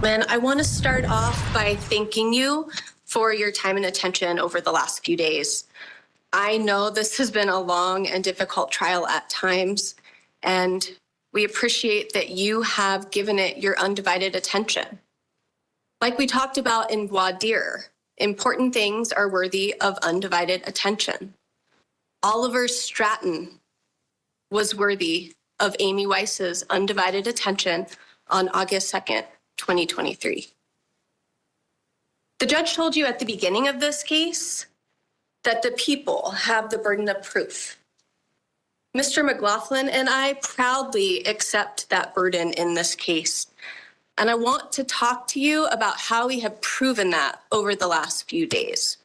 And I want to start off by thanking you for your time and attention over the last few days. I know this has been a long and difficult trial at times, and we appreciate that you have given it your undivided attention. Like we talked about in voir dire, important things are worthy of undivided attention. Ollie Stratton was worthy of Amy Weiss's undivided attention on August 2nd, 2023. The judge told you at the beginning of this case that the people have the burden of proof. Mr. McLaughlin and I proudly accept that burden in this case. And I want to talk to you about how we have proven that over the last few days.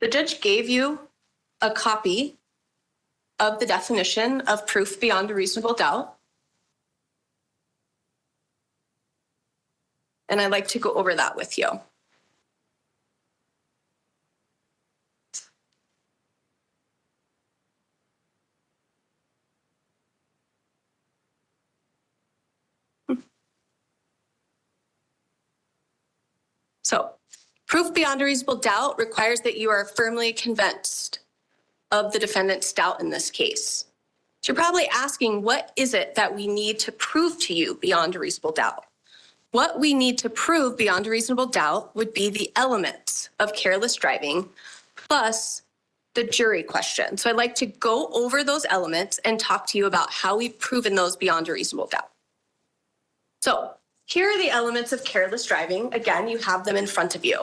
The judge gave you a copy of the definition of proof beyond a reasonable doubt. And I'd like to go over that with you. So, proof beyond a reasonable doubt requires that you are firmly convinced of the defendant's doubt in this case. So you're probably asking, what is it that we need to prove to you beyond a reasonable doubt? What we need to prove beyond a reasonable doubt would be the elements of careless driving plus the jury question. So I'd like to go over those elements and talk to you about how we've proven those beyond a reasonable doubt. So here are the elements of careless driving. Again, you have them in front of you.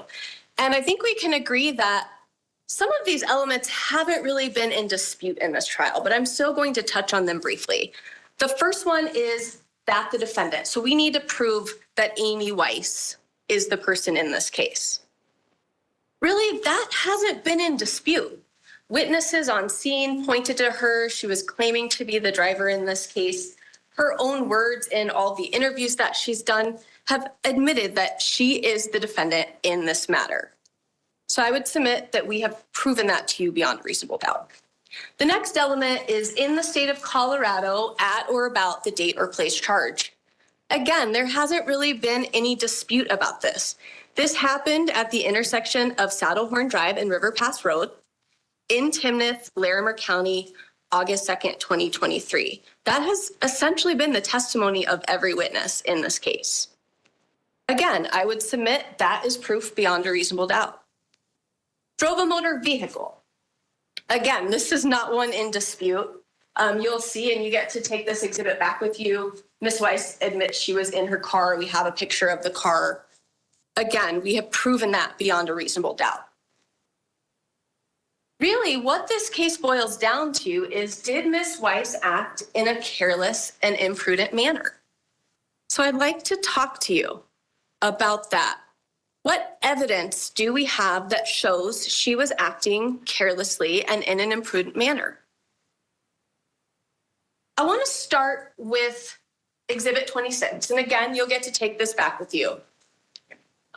And I think we can agree that some of these elements haven't really been in dispute in this trial, but I'm still going to touch on them briefly. The first one is that the defendant. So we need to prove that Amy Weiss is the person in this case. Really, that hasn't been in dispute. Witnesses on scene pointed to her. She was claiming to be the driver in this case. Her own words in all the interviews that she's done have admitted that she is the defendant in this matter. So I would submit that we have proven that to you beyond reasonable doubt. The next element is in the state of Colorado at or about the date or place charged. Again, there hasn't really been any dispute about this. This happened at the intersection of Saddlehorn Drive and River Pass Road in Timnath, Larimer County, August 2nd, 2023. That has essentially been the testimony of every witness in this case. Again, I would submit that is proof beyond a reasonable doubt. Drove a motor vehicle. Again, this is not one in dispute. You'll see, and you get to take this exhibit back with you. Ms. Weiss admits she was in her car. We have a picture of the car. Again, we have proven that beyond a reasonable doubt. Really, what this case boils down to is, did Ms. Weiss act in a careless and imprudent manner? So I'd like to talk to you about that. What evidence do we have that shows she was acting carelessly and in an imprudent manner? I want to start with Exhibit 26. And again, you'll get to take this back with you.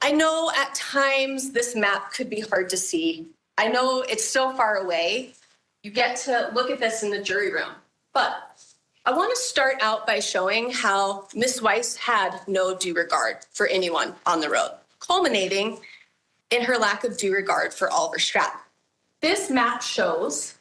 I know at times this map could be hard to see. I know it's so far away. You get to look at this in the jury room. But I want to start out by showing how Ms. Weiss had no due regard for anyone on the road, culminating in her lack of due regard for Ollie Stratton. This map shows,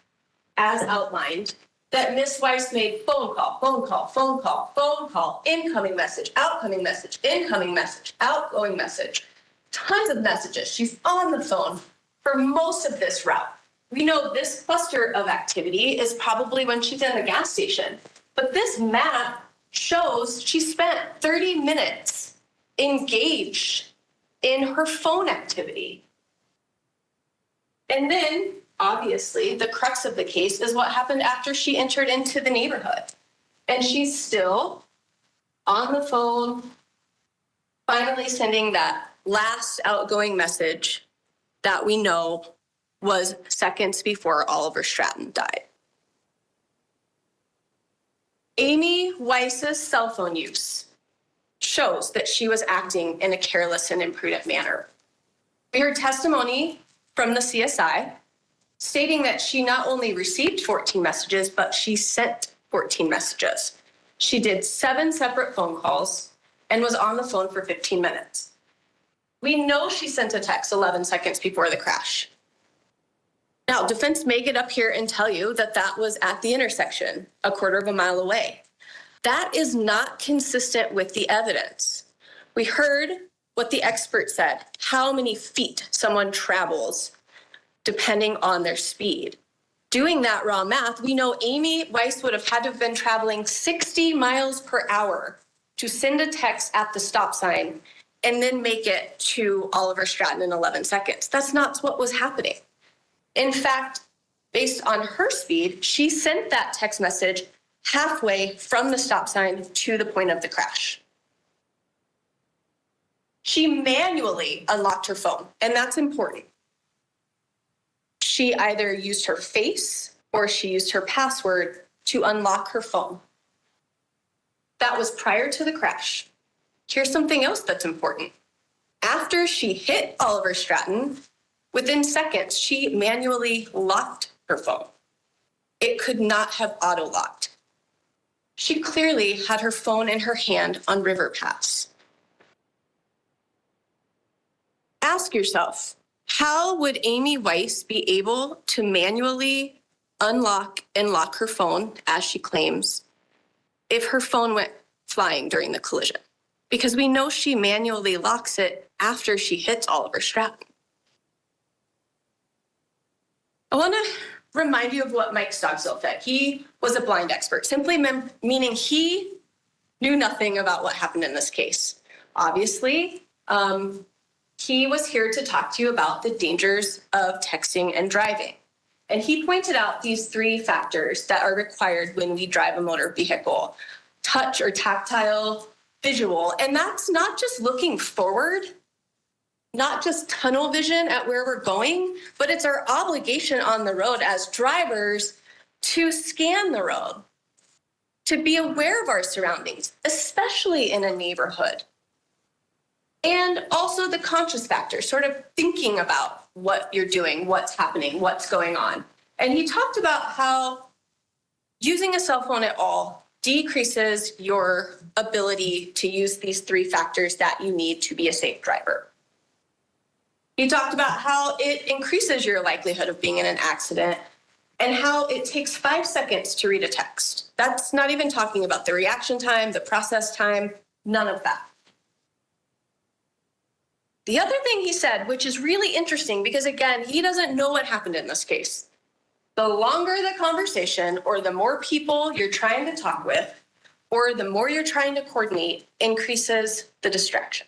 as outlined, that Ms. Weiss made phone call, phone call, phone call, phone call, incoming message, outgoing message, incoming message, outgoing message, tons of messages. She's on the phone for most of this route. We know this cluster of activity is probably when she's in the gas station, but this map shows she spent 30 minutes engaged in her phone activity. And then, obviously, the crux of the case is what happened after she entered into the neighborhood. And she's still on the phone, finally sending that last outgoing message that we know was seconds before Ollie Stratton died. Amy Weiss's cell phone use shows that she was acting in a careless and imprudent manner. We heard testimony from the CSI stating that she not only received 14 messages, but she sent 14 messages. She did 7 separate phone calls and was on the phone for 15 minutes. We know she sent a text 11 seconds before the crash. Now, defense may get up here and tell you that that was at the intersection, a quarter of a mile away. That is not consistent with the evidence. We heard what the expert said, how many feet someone travels depending on their speed. Doing that raw math, we know Amy Weiss would have had to have been traveling 60 miles per hour to send a text at the stop sign and then make it to Oliver Stratton in 11 seconds. That's not what was happening. In fact, based on her speed, she sent that text message halfway from the stop sign to the point of the crash. She manually unlocked her phone, and that's important. She either used her face or she used her password to unlock her phone. That was prior to the crash. Here's something else that's important. After she hit Oliver Stratton, within seconds, she manually locked her phone. It could not have auto-locked. She clearly had her phone in her hand on River Pass. Ask yourself, how would Amy Weiss be able to manually unlock and lock her phone, as she claims, if her phone went flying during the collision? Because we know she manually locks it after she hits Oliver Stratton. I want to remind you of what Mike Stogsdill said. He was a blind expert, simply meaning he knew nothing about what happened in this case. Obviously, he was here to talk to you about the dangers of texting and driving. And he pointed out these 3 factors that are required when we drive a motor vehicle: touch or tactile, visual. And that's not just looking forward, not just tunnel vision at where we're going, but it's our obligation on the road as drivers to scan the road, to be aware of our surroundings, especially in a neighborhood. And also the conscious factor, sort of thinking about what you're doing, what's happening, what's going on. And he talked about how using a cell phone at all decreases your ability to use these 3 factors that you need to be a safe driver. He talked about how it increases your likelihood of being in an accident and how it takes 5 seconds to read a text. That's not even talking about the reaction time, the process time, none of that. The other thing he said, which is really interesting because, again, he doesn't know what happened in this case. The longer the conversation or the more people you're trying to talk with or the more you're trying to coordinate increases the distraction.